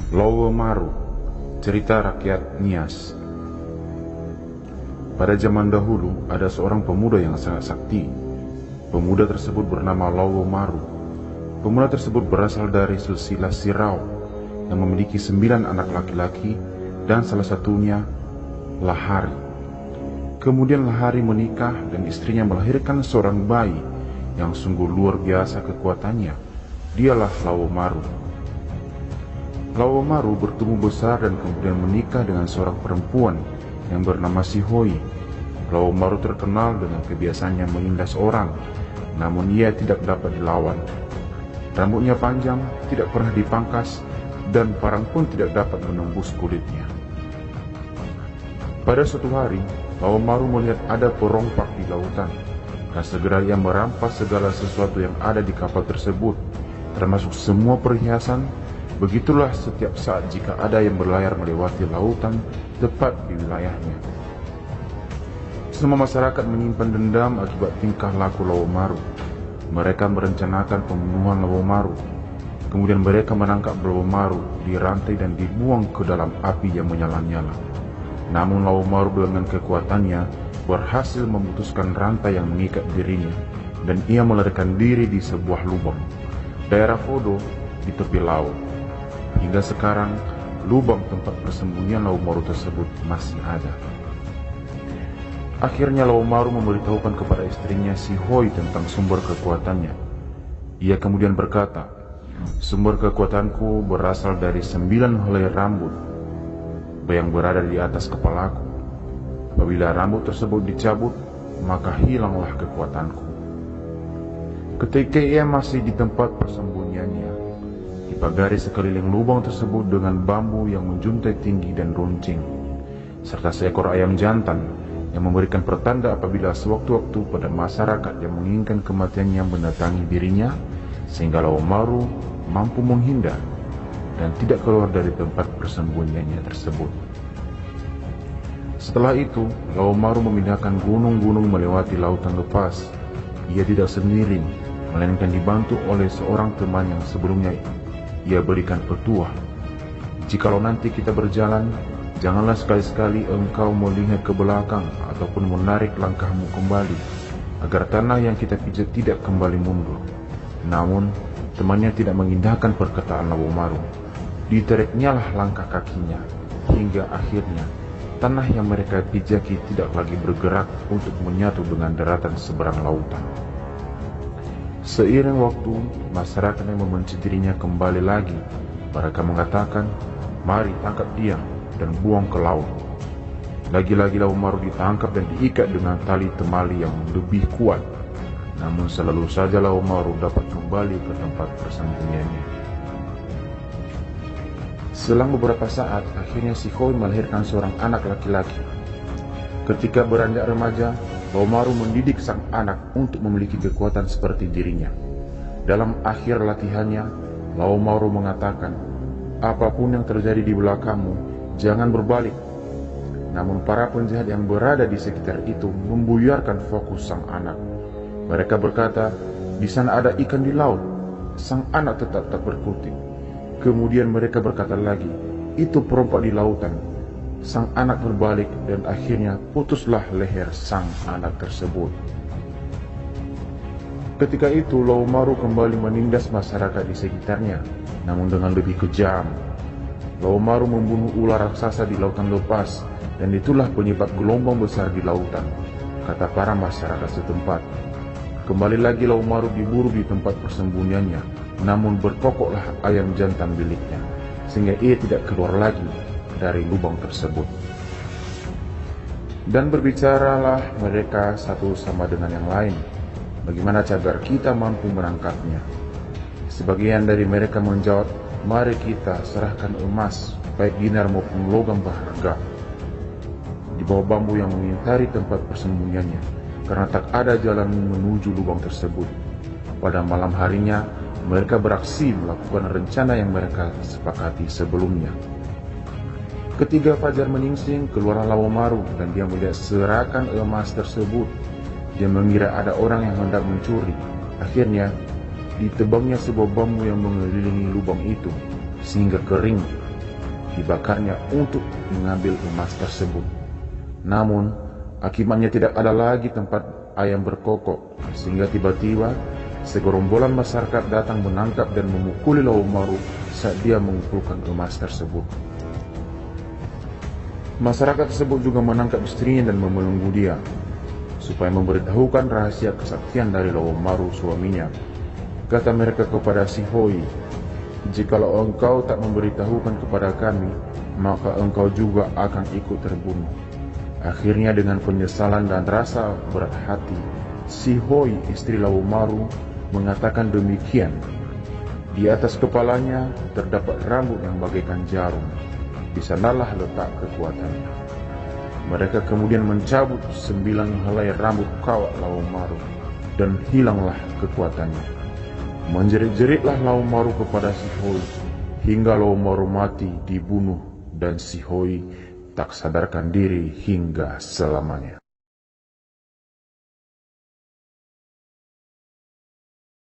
Lowomaru, cerita rakyat Nias. Pada zaman dahulu ada seorang pemuda yang sangat sakti. Pemuda tersebut bernama Lowomaru. Pemuda tersebut berasal dari silsilah Rao yang memiliki 9 anak laki-laki dan salah satunya Lahari. Kemudian Lahari menikah dan istrinya melahirkan seorang bayi yang sungguh luar biasa kekuatannya. Dialah Lowomaru. Lowomaru bertumbuh besar dan kemudian menikah dengan seorang perempuan yang bernama Shihoi. Lowomaru terkenal dengan kebiasaannya menindas orang, namun ia tidak dapat dilawan. Rambutnya panjang, tidak pernah dipangkas, dan parang pun tidak dapat menembus kulitnya. Pada suatu hari, Lowomaru melihat ada perompak di lautan, dan segera ia merampas segala sesuatu yang ada di kapal tersebut, termasuk semua perhiasan. Begitulah setiap saat jika ada yang berlayar melewati lautan tepat di wilayahnya. Semua masyarakat menyimpan dendam akibat tingkah laku Lowomaru. Mereka merencanakan pembunuhan Lowomaru. Kemudian mereka menangkap Lowomaru, dirantai dan dibuang ke dalam api yang menyala-nyala. Namun Lowomaru dengan kekuatannya berhasil memutuskan rantai yang mengikat dirinya, dan ia melarikan diri di sebuah lubang, daerah Fodo di tepi laut. Hingga sekarang, lubang tempat persembunyian Lowomaru tersebut masih ada. Akhirnya Lowomaru memberitahukan kepada istrinya Shihoi tentang sumber kekuatannya. Ia kemudian berkata, "Sumber kekuatanku berasal dari 9 helai rambut yang berada di atas kepalaku. Apabila rambut tersebut dicabut, maka hilanglah kekuatanku." Ketika ia masih di tempat persembunyiannya, dipagari sekeliling lubang tersebut dengan bambu yang menjuntai tinggi dan runcing, serta seekor ayam jantan yang memberikan pertanda apabila sewaktu-waktu pada masyarakat yang menginginkan kematiannya mendatangi dirinya, sehingga Lowomaru mampu menghindar dan tidak keluar dari tempat persembunyiannya tersebut. Setelah itu, Lowomaru memindahkan gunung-gunung melewati lautan lepas. Ia tidak sendiri, melainkan dibantu oleh seorang teman yang sebelumnya ia berikan petuah. "Jikalau nanti kita berjalan, janganlah sekali-sekali engkau melihat ke belakang ataupun menarik langkahmu kembali, agar tanah yang kita pijak tidak kembali mundur." Namun, temannya tidak mengindahkan perkataan Lowomaru. Ditariknyalah langkah kakinya, hingga akhirnya tanah yang mereka pijaki tidak lagi bergerak untuk menyatu dengan daratan seberang lautan. Seiring waktu, masyarakat yang membenci dirinya kembali lagi. Mereka mengatakan, "Mari tangkap dia dan buang ke laut." Lagi-lagi Lowomaru ditangkap dan diikat dengan tali temali yang lebih kuat. Namun selalu saja Lowomaru dapat kembali ke tempat persembunyiannya. Selang beberapa saat, akhirnya Shihoi melahirkan seorang anak laki-laki. Ketika beranjak remaja, Lowomaru mendidik sang anak untuk memiliki kekuatan seperti dirinya. Dalam akhir latihannya, Lowomaru mengatakan, "Apapun yang terjadi di belakangmu, jangan berbalik." Namun para penjahat yang berada di sekitar itu membuyarkan fokus sang anak. Mereka berkata, "Di sana ada ikan di laut." Sang anak tetap tak berkutik. Kemudian mereka berkata lagi, "Itu perompak di lautan." Sang anak berbalik dan akhirnya putuslah leher sang anak tersebut. Ketika itu Lowomaru kembali menindas masyarakat di sekitarnya, namun dengan lebih kejam. Lowomaru membunuh ular raksasa di lautan lepas, dan itulah penyebab gelombang besar di lautan, kata para masyarakat setempat. Kembali lagi Lowomaru diburu di tempat persembunyiannya, namun berkokoklah ayam jantan miliknya, sehingga ia tidak keluar lagi dari lubang tersebut. Dan berbicaralah mereka satu sama dengan yang lain, bagaimana agar kita mampu menangkapnya. Sebagian dari mereka menjawab, "Mari kita serahkan emas, baik dinar maupun logam berharga, di bawah bambu yang mengitari tempat persembunyiannya, karena tak ada jalan menuju lubang tersebut." Pada malam harinya, mereka beraksi melakukan rencana yang mereka sepakati sebelumnya. Ketika fajar menyingsing, keluarlah Lowomaru dan dia melihat serakan emas tersebut. Dia mengira ada orang yang hendak mencuri. Akhirnya, ditebangnya sebuah bambu yang mengelilingi lubang itu, sehingga kering dibakarnya untuk mengambil emas tersebut. Namun, akibatnya tidak ada lagi tempat ayam berkokok, sehingga tiba-tiba segerombolan masyarakat datang menangkap dan memukuli Lau Maru saat dia mengumpulkan emas tersebut. Masyarakat tersebut juga menangkap istrinya dan membelenggu dia, supaya memberitahukan rahasia kesaktian dari Lau Maru suaminya. Kata mereka kepada si Hoi, "Jikalau engkau tak memberitahukan kepada kami, maka engkau juga akan ikut terbunuh." Akhirnya dengan penyesalan dan rasa berat hati, si Hoi, istri Lau Maru, mengatakan demikian. Di atas kepalanya terdapat rambut yang bagaikan jarum. Di sanalah letak kekuatannya. Mereka kemudian mencabut 9 helai rambut kawat Lau Maru, dan hilanglah kekuatannya. Menjerit-jeritlah Lau Maru kepada si Hoi, hingga Lau Maru mati dibunuh, dan si Hoi tak sadarkan diri hingga selamanya.